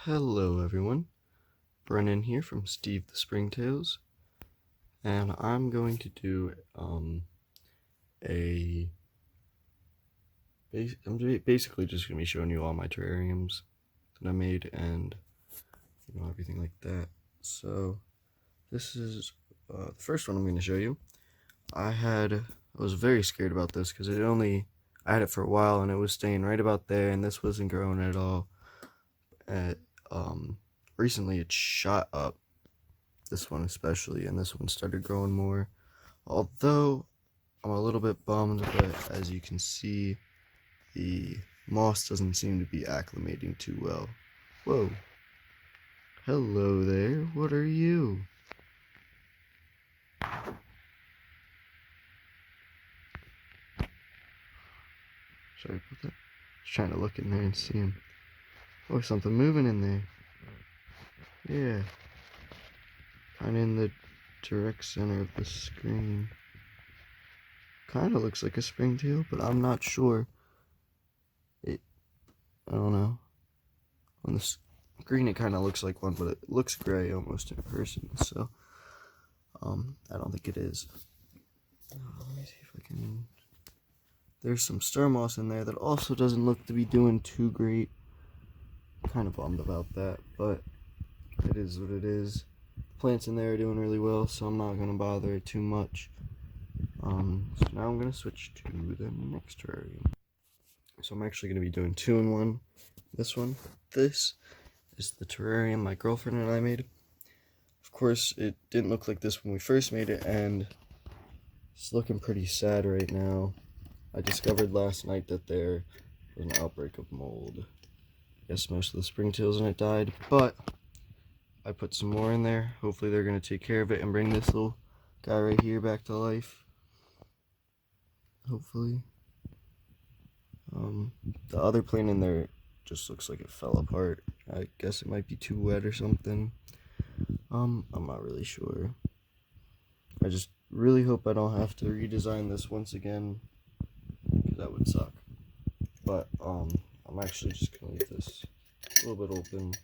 Hello everyone, Brennan here from Steve the Springtails, and I'm going to do I'm basically just going to be showing you all my terrariums that I made and everything like that. So this is the first one I'm going to show you. I was very scared about this because I had it for a while and it was staying right about there, and this wasn't growing at all. Recently it shot up, this one especially, and this one started growing more. Although I'm a little bit bummed, but as you can see, the moss doesn't seem to be acclimating too well. Whoa. Hello there, what are you? Sorry about that. I was trying to look in there and see him. Oh, something moving in there. Yeah. Kind of in the direct center of the screen. Kind of looks like a springtail, but I'm not sure. I don't know. On the screen it kind of looks like one, but it looks gray almost in person, so I don't think it is. Let me see if I can... There's some star moss in there that also doesn't look to be doing too great. Kind of bummed about that, but it is what it is. Plants in there are doing really well, so I'm not going to bother it too much. So now I'm going to switch to the next terrarium. So I'm actually going to be doing 2 in 1. This is the terrarium my girlfriend and I made. Of course, it didn't look like this when we first made it, and it's looking pretty sad right now. I discovered last night that there was an outbreak of mold. Yes, most of the springtails in it died, but I put some more in there. Hopefully they're going to take care of it and bring this little guy right here back to life. Hopefully. The other plant in there just looks like it fell apart. I guess it might be too wet or something. I'm not really sure. I just really hope I don't have to redesign this once again, because that would suck. But I'm actually just gonna leave this a little bit open,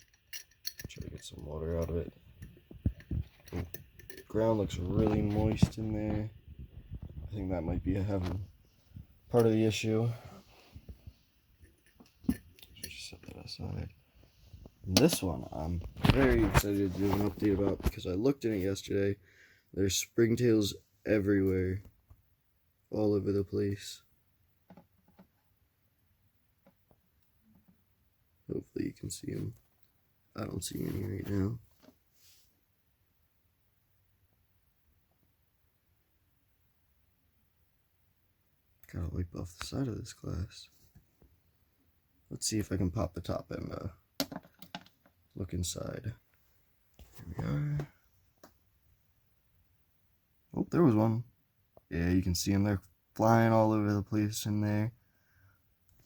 try to get some water out of it. The ground looks really moist in there. I think that might be having part of the issue. Just set that aside. This one I'm very excited to do an update about because I looked in it yesterday. There's springtails everywhere, all over the place. Hopefully you can see them. I don't see any right now. Gotta wipe off the side of this glass. Let's see if I can pop the top and look inside. Here we are. Oh, there was one. Yeah, you can see them. They're flying all over the place in there.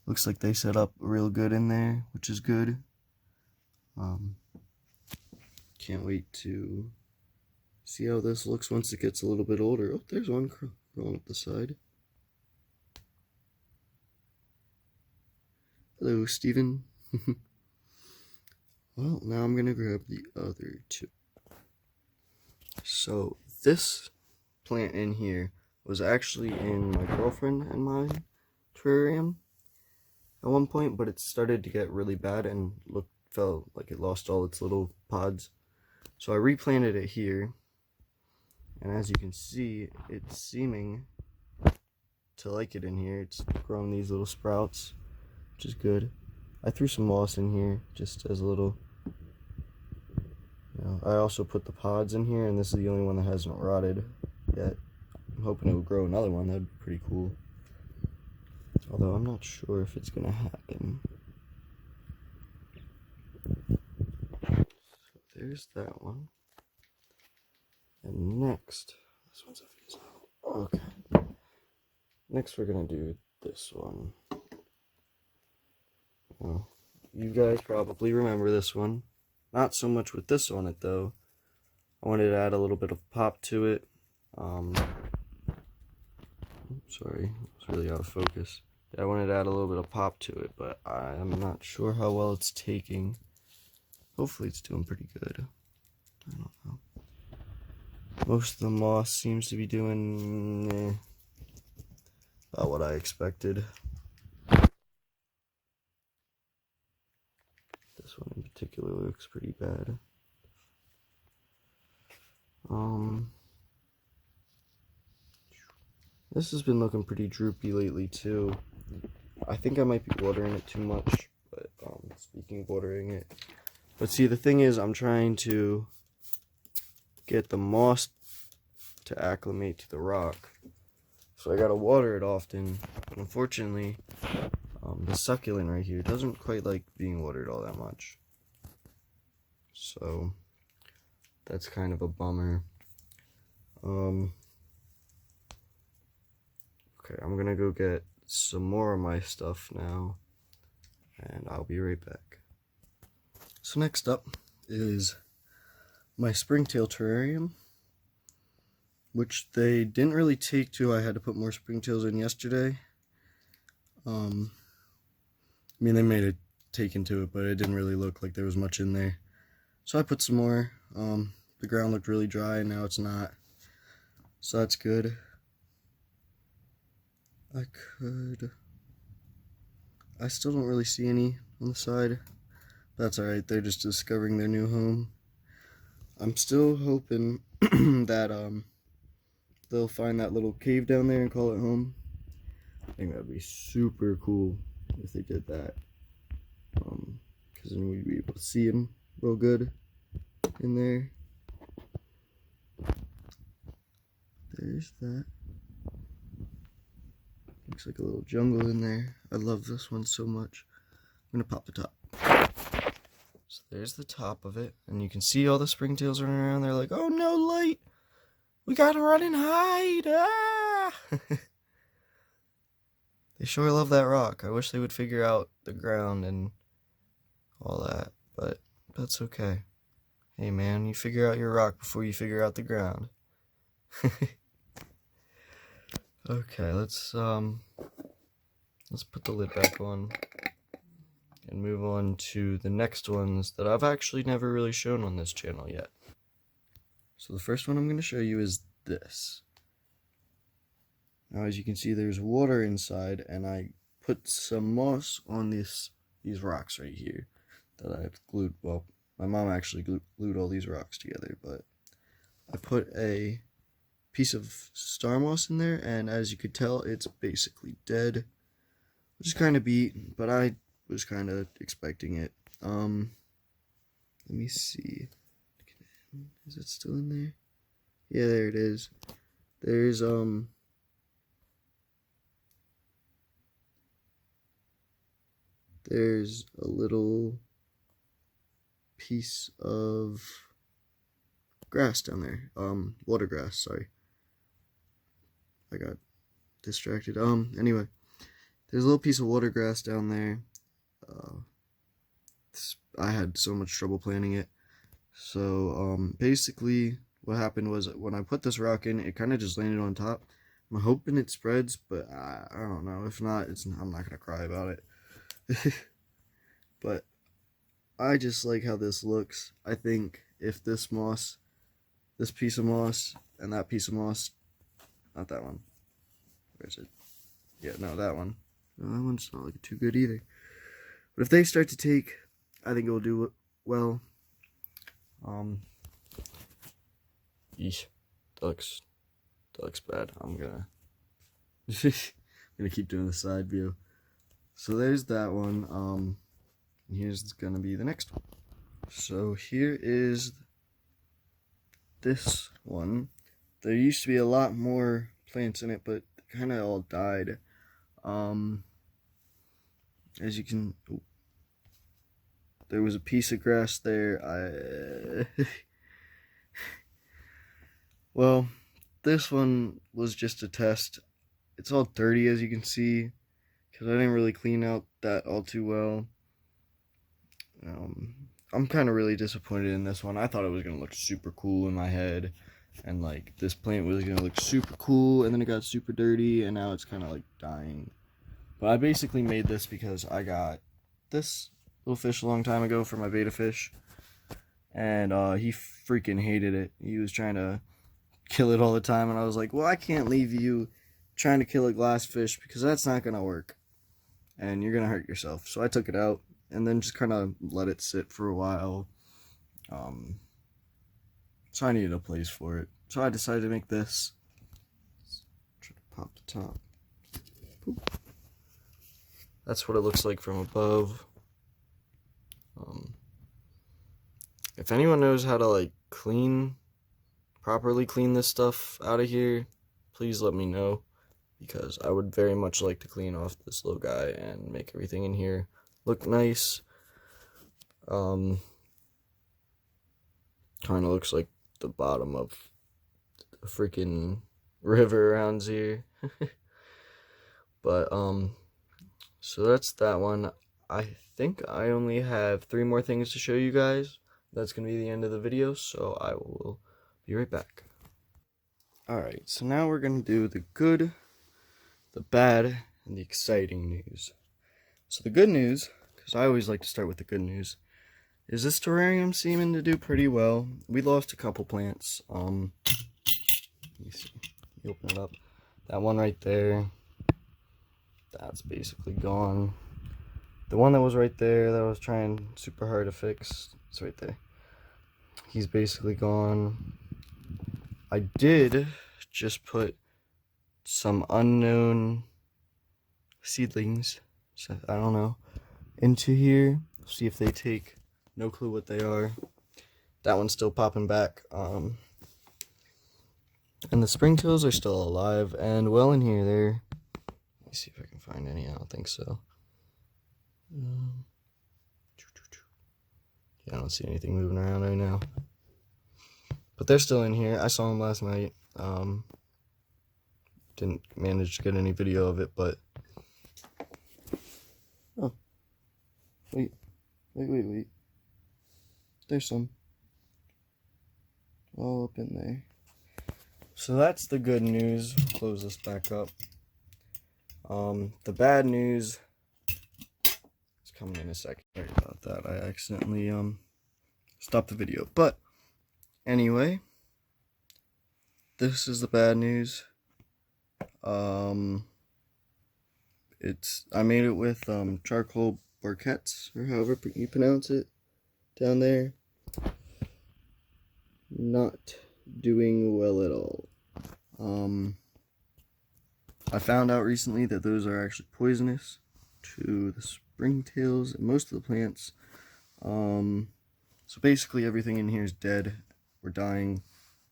Looks like they set up real good in there, which is good. Can't wait to see how this looks once it gets a little bit older. Oh, there's one growing up the side. Hello, Steven. Well, now I'm gonna grab the other two. So this plant in here was actually in my girlfriend and my terrarium at one point, but it started to get really bad and felt like it lost all its little pods. So I replanted it here, and as you can see, it's seeming to like it in here. It's growing these little sprouts, which is good. I threw some moss in here just as a little, I also put the pods in here, and this is the only one that hasn't rotted yet. I'm hoping it will grow another one. That'd be pretty cool. Although I'm not sure if it's gonna happen. So there's that one. And next, this one's a face out. Okay. Next we're gonna do this one. Well, you guys probably remember this one. Not so much with this on it though. I wanted to add a little bit of pop to it. Sorry, it's really out of focus. I wanted to add a little bit of pop to it, but I'm not sure how well it's taking. hopefully it's doing pretty good. I don't know. Most of the moss seems to be doing about what I expected. This one in particular looks pretty bad. This has been looking pretty droopy lately too. I think I might be watering it too much, but speaking of watering it. But see, the thing is, I'm trying to get the moss to acclimate to the rock. So I gotta water it often. But unfortunately, the succulent right here doesn't quite like being watered all that much. So that's kind of a bummer. Okay, I'm gonna go get some more of my stuff now, and I'll be right back. So next up is my springtail terrarium, which they didn't really take to. I had to put more springtails in yesterday. I mean, they made it take into it, but it didn't really look like there was much in there. So I put some more. The ground looked really dry, and now it's not. So that's good. I still don't really see any on the side. That's alright, they're just discovering their new home. I'm still hoping that they'll find that little cave down there and call it home. I think that'd be super cool if they did that. Because then we'd be able to see them real good in there. There's that. Looks like a little jungle in there. I love this one so much. I'm gonna pop the top. So there's the top of it, and you can see all the springtails running around. They're like, "Oh no, light! We gotta run and hide!" Ah! They sure love that rock. I wish they would figure out the ground and all that, but that's okay. Hey man, you figure out your rock before you figure out the ground. Okay, let's put the lid back on and move on to the next ones that I've actually never really shown on this channel yet. So the first one I'm going to show you is this. Now as you can see, there's water inside, and I put some moss on these rocks right here that I've glued. Well, my mom actually glued all these rocks together, but I put a piece of star moss in there, and as you could tell, it's basically dead, which is kind of beat, but I was kind of expecting it. Let me see, is it still in there? Yeah, there it is. There's a little piece of grass down there, water grass, sorry. I got distracted. Anyway, there's a little piece of water grass down there. I had so much trouble planting it. So, basically, what happened was when I put this rock in, it kind of just landed on top. I'm hoping it spreads, but I don't know. If not, I'm not gonna cry about it. But I just like how this looks. I think if this piece of moss, and that piece of moss, not that one. Where is it? Yeah, no, that one. No, that one's not looking too good either. But if they start to take, I think it will do well. Yeesh, that looks bad. I'm gonna keep doing the side view. So there's that one. And here's gonna be the next one. So here is this one. There used to be a lot more plants in it, but kind of all died. As you can, there was a piece of grass there. Well, this one was just a test. It's all dirty, as you can see, because I didn't really clean out that all too well. I'm kind of really disappointed in this one. I thought it was going to look super cool in my head, and like this plant was going to look super cool, and then it got super dirty, and now it's kind of like dying. But I basically made this because I got this little fish a long time ago for my betta fish, and he freaking hated it. He was trying to kill it all the time, and I was like, well, I can't leave you trying to kill a glassfish because that's not gonna work, and you're gonna hurt yourself. So I took it out and then just kind of let it sit for a while. So I needed a place for it, so I decided to make this. Let's try to pop the top. Poop. That's what it looks like from above. If anyone knows how to like properly clean this stuff out of here, please let me know, because I would very much like to clean off this little guy and make everything in here look nice. Kind of looks like the bottom of a freaking river around here. But so that's that one. I think I only have 3 more things to show you guys. That's gonna be the end of the video, so I will be right back. Alright, so now we're gonna do the good, the bad, and the exciting news. So the good news, because I always like to start with the good news, is this terrarium seeming to do pretty well. We lost a couple plants. Let me see. Let me open it up. That one right there, that's basically gone. The one that was right there that I was trying super hard to fix, it's right there. He's basically gone. I did just put some unknown seedlings, so I don't know, into here. See if they take. No clue what they are. That one's still popping back. And the springtails are still alive and well in here. There. Let me see if I can find any. I don't think so. Yeah, I don't see anything moving around right now. But they're still in here. I saw them last night. Didn't manage to get any video of it, but... Oh. Wait. There's some. All up in there. So that's the good news. Close this back up. The bad news... It's coming in a second. Sorry about that. I accidentally stopped the video. But anyway, this is the bad news. I made it with charcoal briquettes, or however you pronounce it, down there. Not doing well at all. I found out recently that those are actually poisonous to the springtails and most of the plants. So basically everything in here is dead or dying.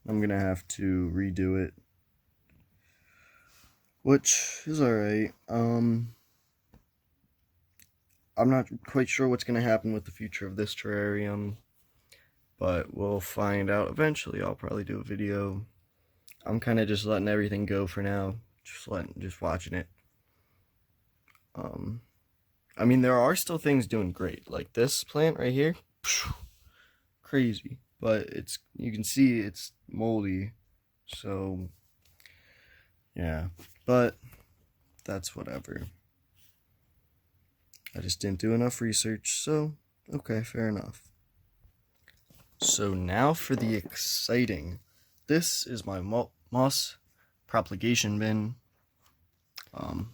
I'm gonna have to redo it, which is alright. I'm not quite sure what's gonna happen with the future of this terrarium, but we'll find out eventually. I'll probably do a video. I'm kind of just letting everything go for now, just watching it. I mean, there are still things doing great, like this plant right here, crazy, but you can see it's moldy, so yeah, but that's whatever. I just didn't do enough research, so okay, fair enough. So now for the exciting. This is my moss propagation bin. Got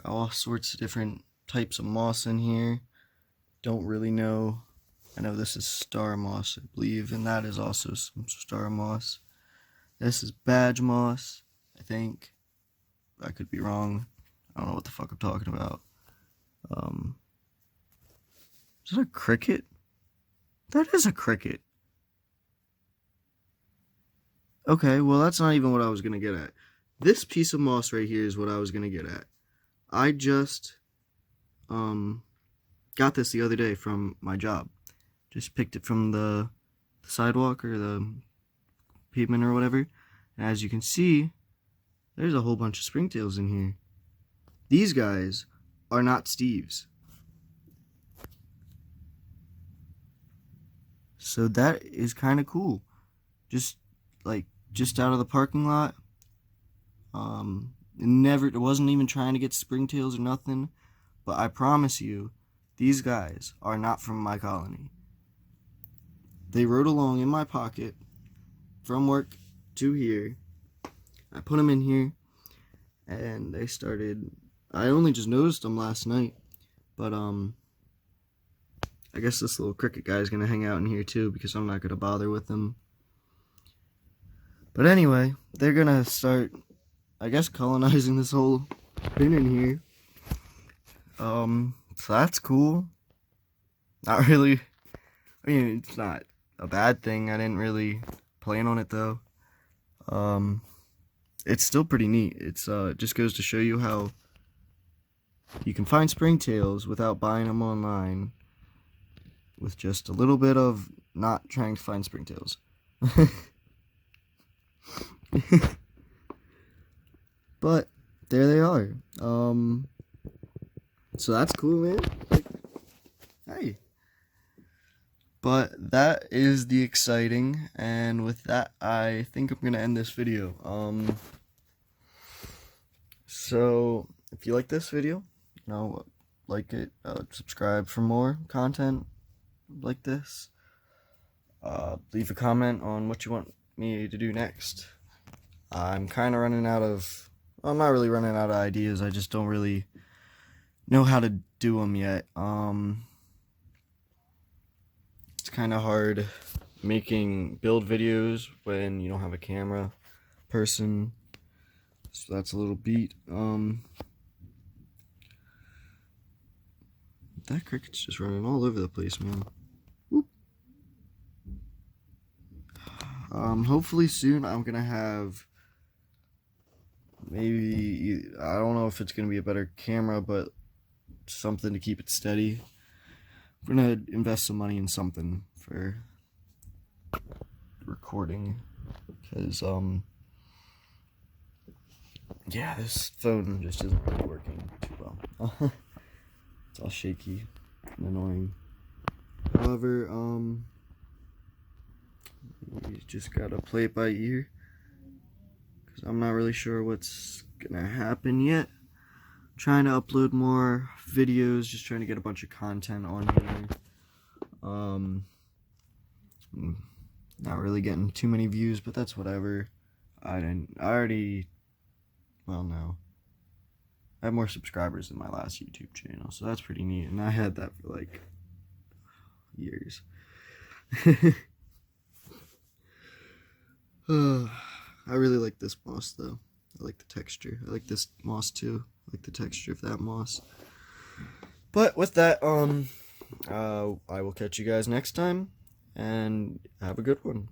all sorts of different types of moss in here. Don't really know. I know this is star moss, I believe, and that is also some star moss. This is badge moss, I think. I could be wrong. I don't know what the fuck I'm talking about. Is that a cricket? That is a cricket. Okay, well that's not even what I was gonna get at. This piece of moss right here is what I was gonna get at. I just got this the other day from my job. Just picked it from the sidewalk or the pavement or whatever. And as you can see, there's a whole bunch of springtails in here. These guys are not Steve's. So that is kind of cool. Just out of the parking lot. It wasn't even trying to get springtails or nothing. But I promise you, these guys are not from my colony. they rode along in my pocket from work to here. I put them in here, and they started. I only just noticed them last night, but I guess this little cricket guy is gonna hang out in here too because I'm not gonna bother with them. But anyway, they're gonna start, I guess, colonizing this whole bin in here. So that's cool. Not really. I mean, it's not a bad thing. I didn't really plan on it though. It's still pretty neat. It's it just goes to show you how you can find springtails without buying them online with just a little bit of not trying to find springtails. But there they are. So that's cool, man. Like, hey. But that is the exciting, and with that, I think I'm gonna end this video. So if you like this video, like it, subscribe for more content like this. Leave a comment on what you want me to do next. I'm kind of running out of, well, I'm not really running out of ideas, I just don't really know how to do them yet. It's kind of hard build videos when you don't have a camera person, so that's a little beat. That cricket's just running all over the place, man. Whoop. Hopefully soon I'm gonna have maybe, I don't know if it's gonna be a better camera, but something to keep it steady. I'm gonna invest some money in something for recording, because yeah, this phone just isn't really working too well. It's all shaky and annoying. However, you just gotta play it by ear, because I'm not really sure what's gonna happen yet. I'm trying to upload more videos, just trying to get a bunch of content on here. Not really getting too many views, but that's whatever. I have more subscribers than my last YouTube channel, so that's pretty neat, and I had that for like years. I really like this moss though. I like the texture. I like this moss too. I like the texture of that moss. But with that, I will catch you guys next time, and have a good one.